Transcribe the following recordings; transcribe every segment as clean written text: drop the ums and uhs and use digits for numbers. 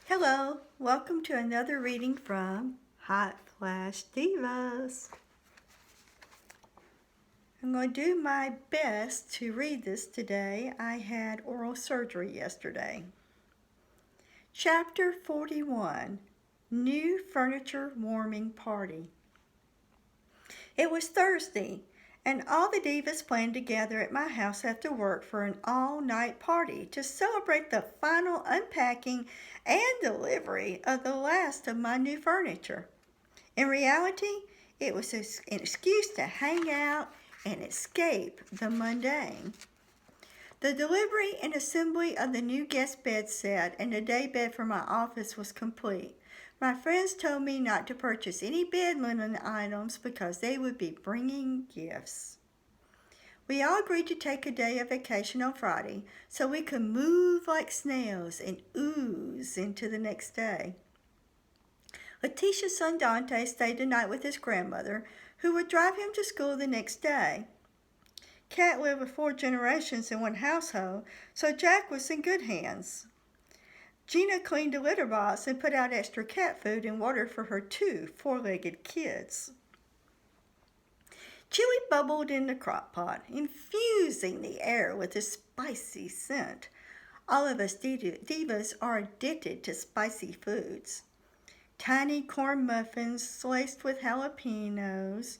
Hello, welcome to another reading from Hot Flash Divas. I'm going to do my best to read this today. I had oral surgery yesterday. Chapter 41, New Furniture Warming Party. It was Thursday, and all the divas planned to gather at my house after work for an all-night party to celebrate the final unpacking and delivery of the last of my new furniture. In reality, it was an excuse to hang out and escape the mundane. The delivery and assembly of the new guest bed set and the day bed for my office was complete. My friends told me not to purchase any bed linen items because they would be bringing gifts. We all agreed to take a day of vacation on Friday so we could move like snails and ooze into the next day. Letitia's son Dante stayed the night with his grandmother, who would drive him to school the next day. Cat lived with 4 generations in one household, so Jack was in good hands. Gina cleaned the litter box and put out extra cat food and water for her 2 4-legged kids. Chili bubbled in the crock pot, infusing the air with a spicy scent. All of us divas are addicted to spicy foods. Tiny corn muffins laced with jalapenos,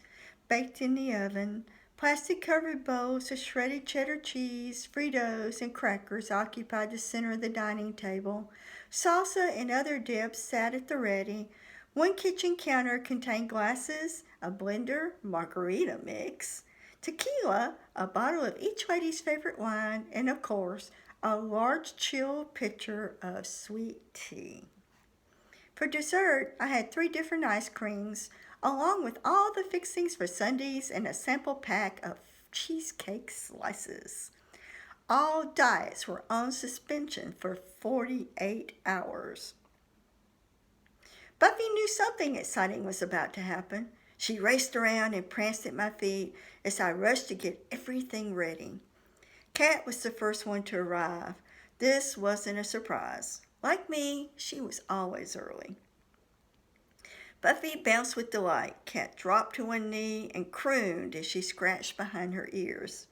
baked in the oven, plastic-covered bowls of shredded cheddar cheese, Fritos, and crackers occupied the center of the dining table. Salsa and other dips sat at the ready. One kitchen counter contained glasses, a blender, margarita mix, tequila, a bottle of each lady's favorite wine, and of course, a large chilled pitcher of sweet tea. For dessert, I had 3 different ice creams, along with all the fixings for sundaes and a sample pack of cheesecake slices. All diets were on suspension for 48 hours. Buffy knew something exciting was about to happen. She raced around and pranced at my feet as I rushed to get everything ready. Cat was the first one to arrive. This wasn't a surprise. Like me, she was always early. Buffy bounced with delight. Cat dropped to one knee and crooned as she scratched behind her ears.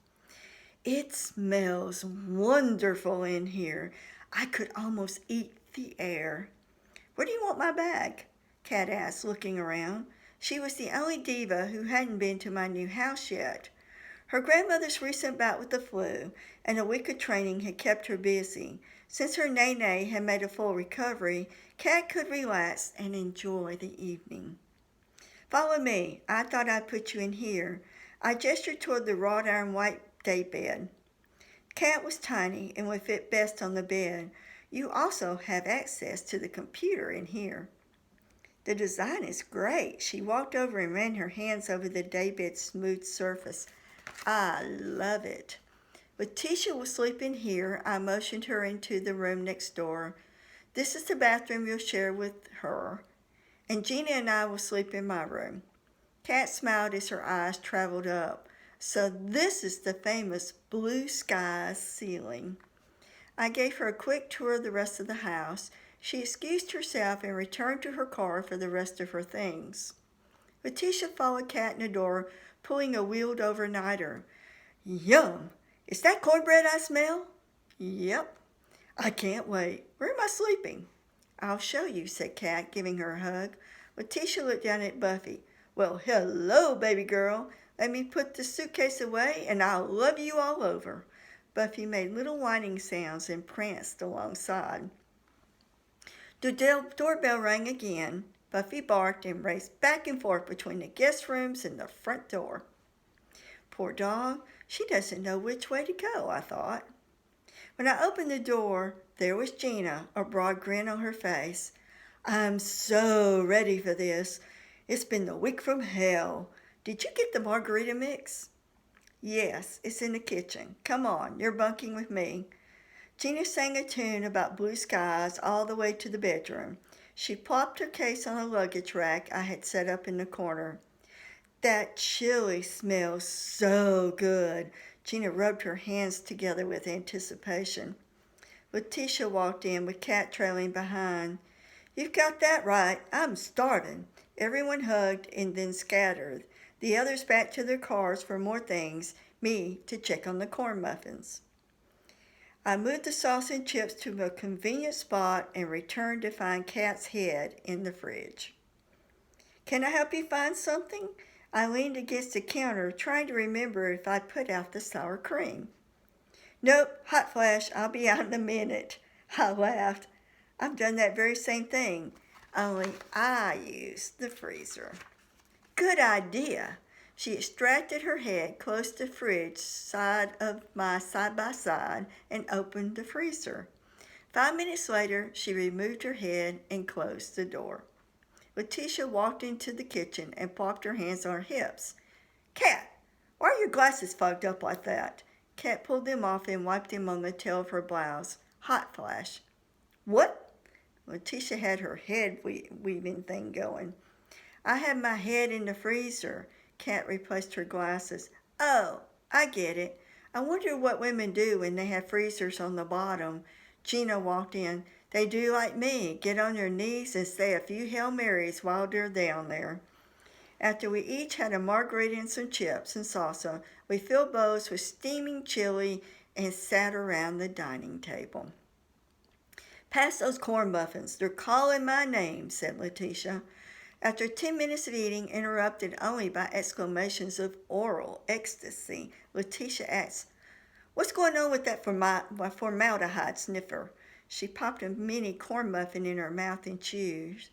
"It smells wonderful in here. I could almost eat the air." "Where do you want my bag?" Cat asked, looking around. She was the only diva who hadn't been to my new house yet. Her grandmother's recent bout with the flu and a week of training had kept her busy. Since her nene had made a full recovery, Cat could relax and enjoy the evening. "Follow me. I thought I'd put you in here." I gestured toward the wrought iron white day bed. Cat was tiny and would fit best on the bed. "You also have access to the computer in here." "The design is great." She walked over and ran her hands over the daybed's smooth surface. "I love it." Letitia will sleep in here. I motioned her into the room next door. "This is the bathroom you'll share with her. And Gina and I will sleep in my room." Cat smiled as her eyes traveled up. "So this is the famous blue sky ceiling." I gave her a quick tour of the rest of the house. She excused herself and returned to her car for the rest of her things. Letitia followed Cat in the door, pulling a wheeled overnighter. "Yum! Is that cornbread I smell?" "Yep." "I can't wait. Where am I sleeping?" "I'll show you," said Cat, giving her a hug. Letitia looked down at Buffy. "Well, hello, baby girl. Let me put the suitcase away and I'll love you all over." Buffy made little whining sounds and pranced alongside. The doorbell rang again. Buffy barked and raced back and forth between the guest rooms and the front door. Poor dog, she doesn't know which way to go, I thought. When I opened the door, there was Gina, a broad grin on her face. "I'm so ready for this. It's been the week from hell. Did you get the margarita mix?" "Yes, it's in the kitchen. Come on, you're bunking with me." Gina sang a tune about blue skies all the way to the bedroom. She plopped her case on a luggage rack I had set up in the corner. "That chili smells so good." Gina rubbed her hands together with anticipation. Letitia walked in with Cat trailing behind. "You've got that right. I'm starving." Everyone hugged and then scattered. The others back to their cars for more things, me to check on the corn muffins. I moved the sauce and chips to a convenient spot and returned to find Cat's head in the fridge. "Can I help you find something?" I leaned against the counter, trying to remember if I'd put out the sour cream. "Nope, hot flash, I'll be out in a minute." I laughed. I've done that very same thing, only I used the freezer. "Good idea." She extracted her head close to the fridge side of my side-by-side and opened the freezer. 5 minutes later, she removed her head and closed the door. Letitia walked into the kitchen and plopped her hands on her hips. "Cat, why are your glasses fogged up like that?" Cat pulled them off and wiped them on the tail of her blouse. Hot flash. "What?" Letitia had her head weaving thing going. "I had my head in the freezer." Cat replaced her glasses. "Oh, I get it. I wonder what women do when they have freezers on the bottom." Gina walked in. "They do like me, get on their knees and say a few Hail Marys while they're down there." After we each had a margarita and some chips and salsa, we filled bowls with steaming chili and sat around the dining table. "Pass those corn muffins. They're calling my name," said Letitia. After 10 minutes of eating, interrupted only by exclamations of oral ecstasy, Letitia asked, "What's going on with that formaldehyde sniffer?" She popped a mini corn muffin in her mouth and chewed.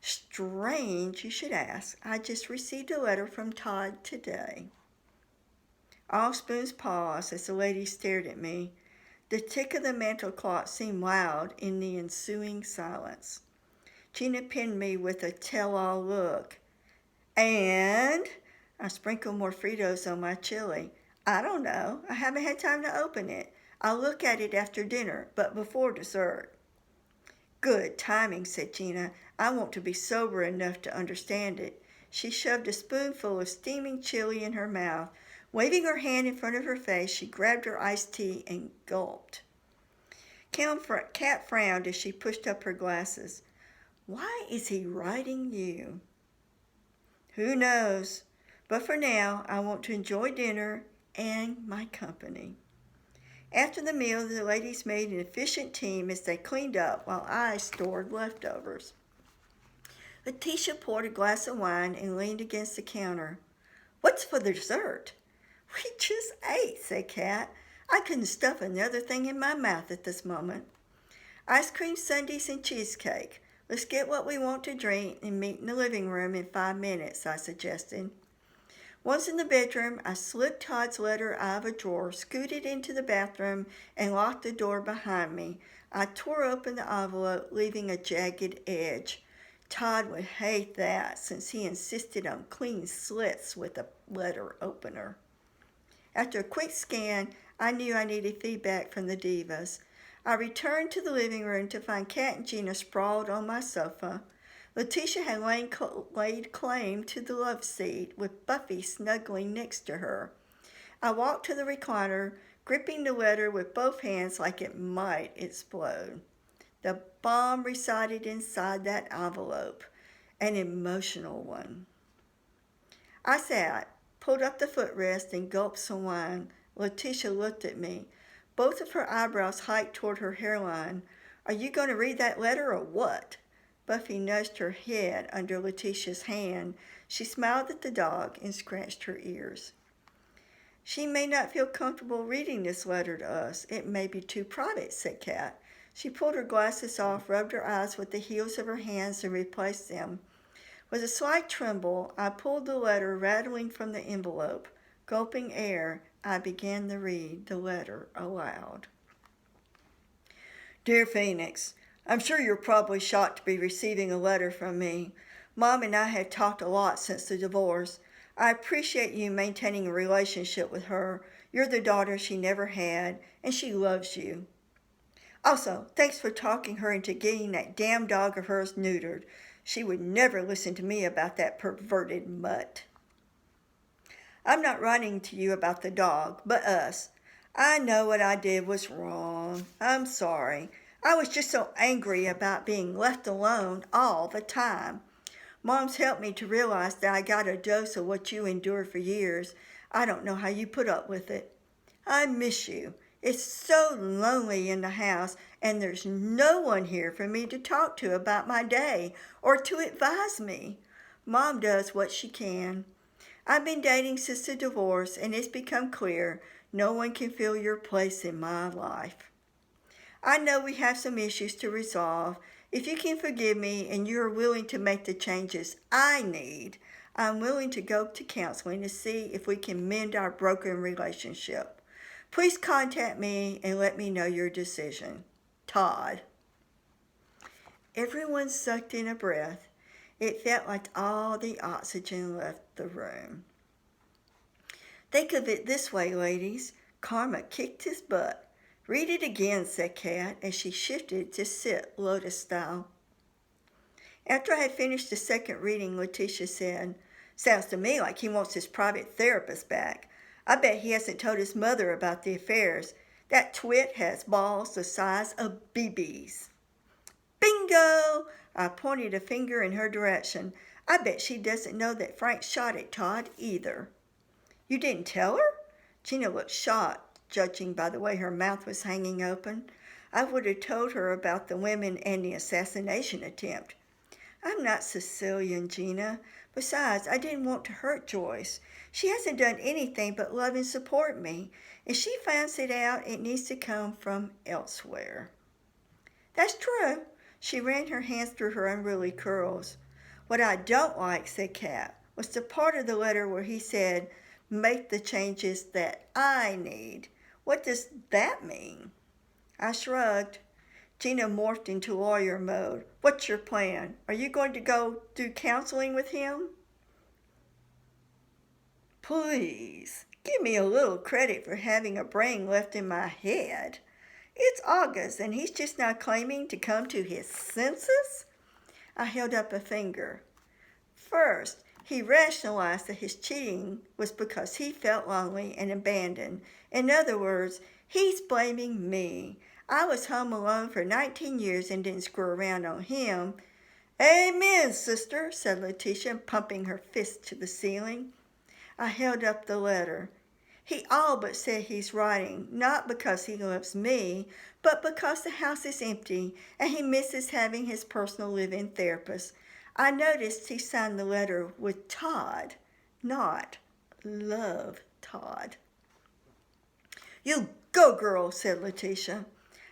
"Strange you should ask. I just received a letter from Todd today." All spoons paused as the lady stared at me. The tick of the mantel clock seemed loud in the ensuing silence. Gina pinned me with a tell-all look. "And?" I sprinkled more Fritos on my chili. "I don't know. I haven't had time to open it. I'll look at it after dinner, but before dessert." "Good timing," said Gina. "I want to be sober enough to understand it." She shoved a spoonful of steaming chili in her mouth. Waving her hand in front of her face, she grabbed her iced tea and gulped. Cat frowned as she pushed up her glasses. "Why is he writing you?" "Who knows? But for now, I want to enjoy dinner and my company." After the meal, the ladies made an efficient team as they cleaned up while I stored leftovers. Letitia poured a glass of wine and leaned against the counter. "What's for the dessert?" "We just ate," said Cat. I couldn't stuff another thing in my mouth at this moment. "Ice cream sundaes and cheesecake. Let's get what we want to drink and meet in the living room in 5 minutes, I suggested. Once in the bedroom, I slipped Todd's letter out of a drawer, scooted into the bathroom, and locked the door behind me. I tore open the envelope, leaving a jagged edge. Todd would hate that, since he insisted on clean slits with a letter opener. After a quick scan, I knew I needed feedback from the divas. I returned to the living room to find Kat and Gina sprawled on my sofa. Letitia had laid claim to the love seat, with Buffy snuggling next to her. I walked to the recliner, gripping the letter with both hands like it might explode. The bomb resided inside that envelope, an emotional one. I sat, pulled up the footrest, and gulped some wine. Letitia looked at me. Both of her eyebrows hiked toward her hairline. "Are you going to read that letter or what?" Buffy nudged her head under Letitia's hand. She smiled at the dog and scratched her ears. "She may not feel comfortable reading this letter to us. It may be too private," said Kat. She pulled her glasses off, rubbed her eyes with the heels of her hands, and replaced them. With a slight tremble, I pulled the letter rattling from the envelope. Gulping air, I began to read the letter aloud. "Dear Phoenix, I'm sure you're probably shocked to be receiving a letter from me. Mom and I have talked a lot since the divorce. I appreciate you maintaining a relationship with her. You're the daughter she never had, and she loves you. Also, thanks for talking her into getting that damn dog of hers neutered. She would never listen to me about that perverted mutt. I'm not writing to you about the dog, but us. I know what I did was wrong. I'm sorry. I was just so angry about being left alone all the time. Mom's helped me to realize that I got a dose of what you endured for years. I don't know how you put up with it. I miss you. It's so lonely in the house, and there's no one here for me to talk to about my day or to advise me. Mom does what she can. I've been dating since the divorce, and it's become clear no one can fill your place in my life. I know we have some issues to resolve. If you can forgive me and you are willing to make the changes I need, I'm willing to go to counseling to see if we can mend our broken relationship. Please contact me and let me know your decision. Todd. Everyone sucked in a breath. It felt like all the oxygen left the room. Think of it this way, ladies. Karma kicked his butt. Read it again, said Kat, as she shifted to sit lotus style. After I had finished the second reading, Letitia said, "Sounds to me like he wants his private therapist back. I bet he hasn't told his mother about the affairs. That twit has balls the size of BBs. Bingo! I pointed a finger in her direction. I bet she doesn't know that Frank shot at Todd either. You didn't tell her? Gina looked shocked, judging by the way her mouth was hanging open. I would have told her about the women and the assassination attempt. I'm not Sicilian, Gina. Besides, I didn't want to hurt Joyce. She hasn't done anything but love and support me. If she finds it out, it needs to come from elsewhere. That's true. She ran her hands through her unruly curls. What I don't like, said Kat, was the part of the letter where he said, make the changes that I need. What does that mean? I shrugged. Gina morphed into lawyer mode. What's your plan? Are you going to go do counseling with him? Please, give me a little credit for having a brain left in my head. It's August and he's just now claiming to come to his senses? I held up a finger. First, he rationalized that his cheating was because he felt lonely and abandoned. In other words, he's blaming me. I was home alone for 19 years and didn't screw around on him. Amen, sister, said Letitia, pumping her fist to the ceiling. I held up the letter. He all but said he's writing, not because he loves me, but because the house is empty and he misses having his personal living therapist. I noticed he signed the letter with Todd, not Love Todd. You go, girl, said Letitia.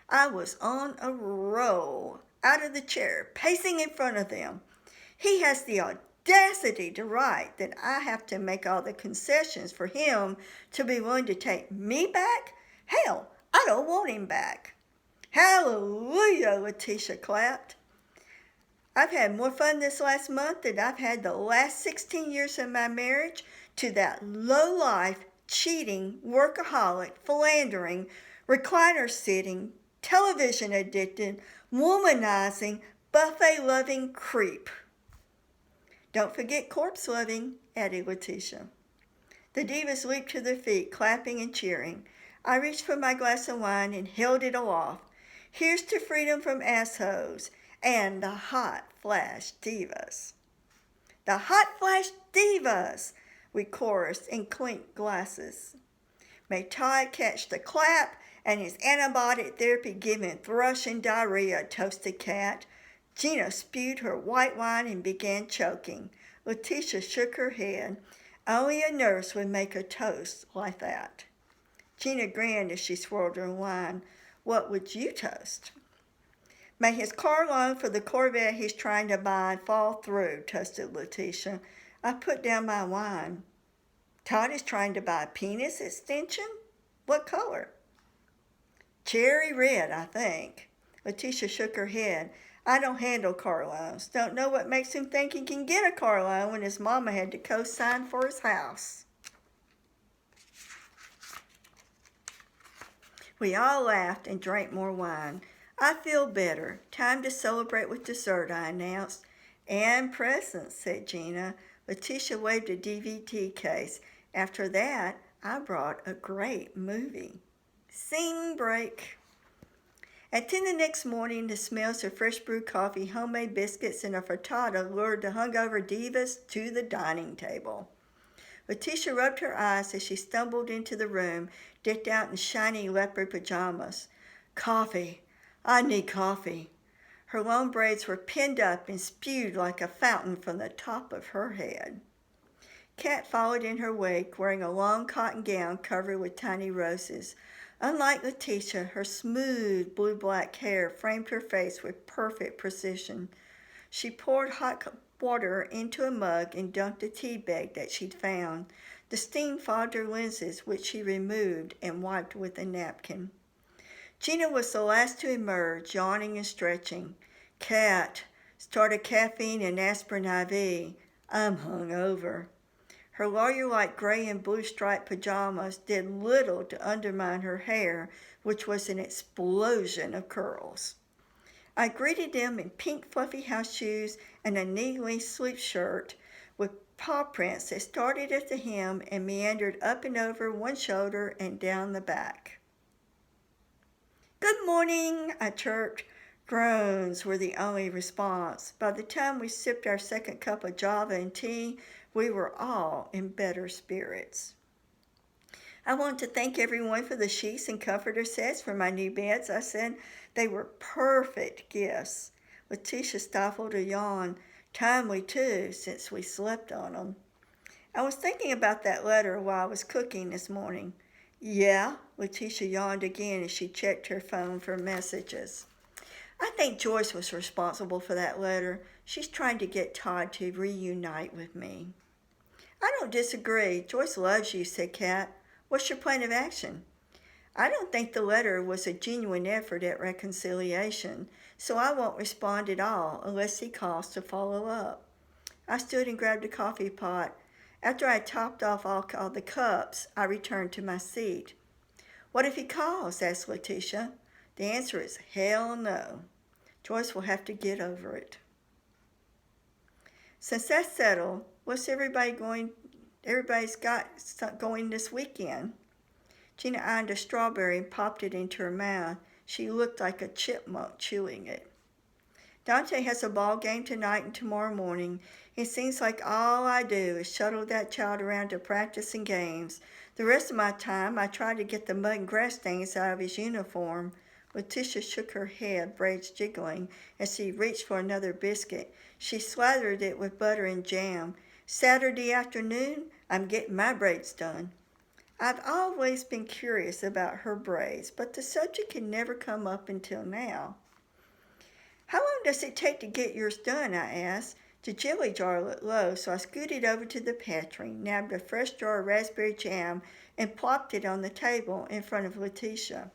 I was on a roll, out of the chair, pacing in front of them. He has the audacity to write that I have to make all the concessions for him to be willing to take me back? Hell, I don't want him back. Hallelujah, Letitia clapped. I've had more fun this last month than I've had the last 16 years of my marriage to that low-life, cheating, workaholic, philandering, recliner-sitting, television-addicted, womanizing, buffet-loving creep. Don't forget corpse-loving, added Letitia. The divas leaped to their feet, clapping and cheering. I reached for my glass of wine and held it aloft. Here's to freedom from assholes and the hot flash divas. The hot flash divas, we chorused and clinked glasses. May Todd catch the clap and his antibiotic therapy give him thrush and diarrhea, toasted Kat. Gina spewed her white wine and began choking. Letitia shook her head. Only a nurse would make a toast like that. Gina grinned as she swirled her wine. What would you toast? May his car loan for the Corvette he's trying to buy fall through, toasted Letitia. I put down my wine. Todd is trying to buy a penis extension? What color? Cherry red, I think. Letitia shook her head. I don't handle car loans. Don't know what makes him think he can get a car loan when his mama had to co-sign for his house. We all laughed and drank more wine. I feel better. Time to celebrate with dessert, I announced. And presents, said Gina. Letitia waved a DVD case. After that, I brought a great movie. Scene break. At 10 the next morning, the smells of fresh brewed coffee, homemade biscuits, and a frittata lured the hungover divas to the dining table. Letitia rubbed her eyes as she stumbled into the room, decked out in shiny leopard pajamas. Coffee. I need coffee. Her long braids were pinned up and spewed like a fountain from the top of her head. Kat followed in her wake, wearing a long cotton gown covered with tiny roses. Unlike Letitia, her smooth blue-black hair framed her face with perfect precision. She poured hot water into a mug and dunked a tea bag that she'd found. The steam fogged her lenses, which she removed and wiped with a napkin. Gina was the last to emerge, yawning and stretching. Kat, start a caffeine and aspirin IV. I'm hungover. Her lawyer-like gray and blue striped pajamas did little to undermine her hair, which was an explosion of curls. I greeted them in pink fluffy house shoes and a knee-length sleeve shirt with paw prints that started at the hem and meandered up and over one shoulder and down the back. Good morning, I chirped. Groans were the only response. By the time we sipped our second cup of Java and tea, we were all in better spirits. I want to thank everyone for the sheets and comforter sets for my new beds, I said. They were perfect gifts. Letitia stifled a yawn. Timely, too, since we slept on them. I was thinking about that letter while I was cooking this morning. Yeah, Letitia yawned again as she checked her phone for messages. I think Joyce was responsible for that letter. She's trying to get Todd to reunite with me. I don't disagree. Joyce loves you, said Kat. What's your plan of action? I don't think the letter was a genuine effort at reconciliation, so I won't respond at all unless he calls to follow up. I stood and grabbed a coffee pot. After I had topped off all the cups, I returned to my seat. What if he calls? Asked Letitia. The answer is hell no. Joyce will have to get over it. Since that's settled, what's everybody's got going this weekend? Gina eyed a strawberry and popped it into her mouth. She looked like a chipmunk chewing it. Dante has a ball game tonight and tomorrow morning. It seems like all I do is shuttle that child around to practice and games. The rest of my time, I try to get the mud and grass stains out of his uniform. Letitia shook her head, braids jiggling, as she reached for another biscuit. She slathered it with butter and jam. Saturday afternoon, I'm getting my braids done. I've always been curious about her braids, but the subject had never come up until now. How long does it take to get yours done? I asked. The jelly jar looked low, so I scooted over to the pantry, nabbed a fresh jar of raspberry jam, and plopped it on the table in front of Letitia.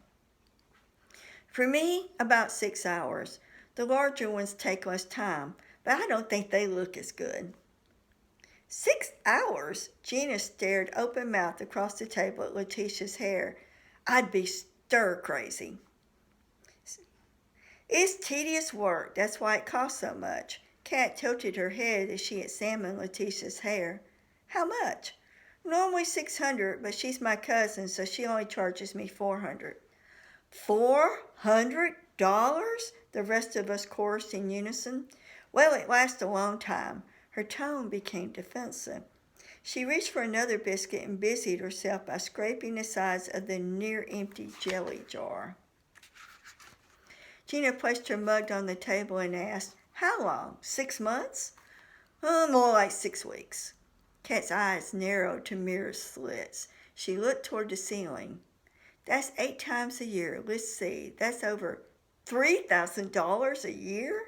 For me, about 6 hours. The larger ones take less time, but I don't think they look as good. 6 hours? Gina stared open-mouthed across the table at Letitia's hair. I'd be stir-crazy. It's tedious work. That's why it costs so much. Kat tilted her head as she examined Letitia's hair. How much? Normally $600, but she's my cousin, so she only charges me $400. $400? The rest of us chorused in unison. Well, it lasts a long time. Her tone became defensive. She reached for another biscuit and busied herself by scraping the sides of the near-empty jelly jar. Gina placed her mug on the table and asked, How long? 6 months? More like 6 weeks. Kat's eyes narrowed to mirror slits. She looked toward the ceiling. That's 8 times a year. Let's see. That's over $3,000 a year?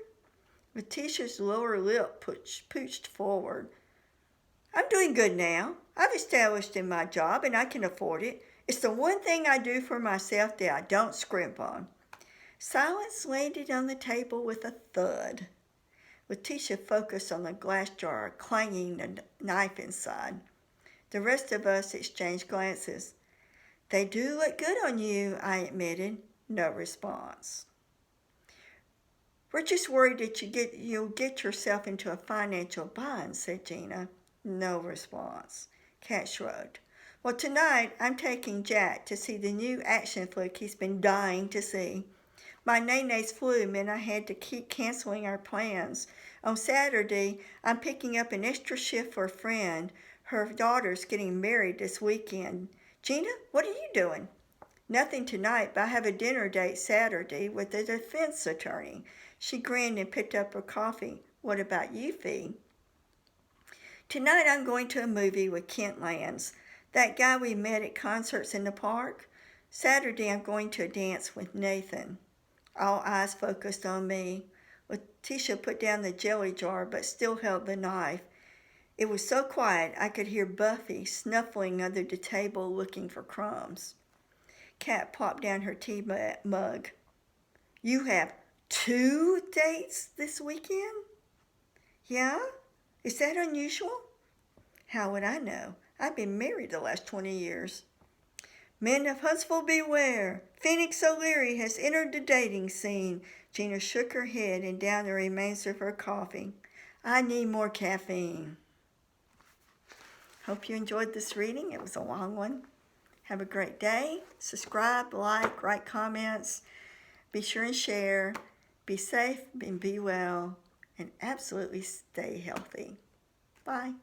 Letitia's lower lip pooched forward. I'm doing good now. I've established in my job and I can afford it. It's the one thing I do for myself that I don't scrimp on. Silence landed on the table with a thud. Letitia focused on the glass jar, clanging the knife inside. The rest of us exchanged glances. They do look good on you, I admitted. No response. We're just worried that you'll get yourself into a financial bind, said Gina. No response. Kat shrugged. Well, tonight I'm taking Jack to see the new action flick he's been dying to see. My Nene's flu meant I had to keep canceling our plans. On Saturday, I'm picking up an extra shift for a friend. Her daughter's getting married this weekend. Gina, what are you doing? Nothing tonight, but I have a dinner date Saturday with a defense attorney. She grinned and picked up her coffee. What about you, Fee? Tonight I'm going to a movie with Kent Lands, that guy we met at concerts in the park. Saturday I'm going to a dance with Nathan. All eyes focused on me. Letitia put down the jelly jar but still held the knife. It was so quiet I could hear Buffy snuffling under the table looking for crumbs. Kat plopped down her tea mug. You have 2 dates this weekend? Yeah? Is that unusual? How would I know? I've been married the last 20 years. Men of Huntsville beware! Phoenix O'Leary has entered the dating scene. Gina shook her head and downed the remains of her coffee. I need more caffeine. Hope you enjoyed this reading. It was a long one. Have a great day. Subscribe, like, write comments. Be sure and share. Be safe and be well. And absolutely stay healthy. Bye.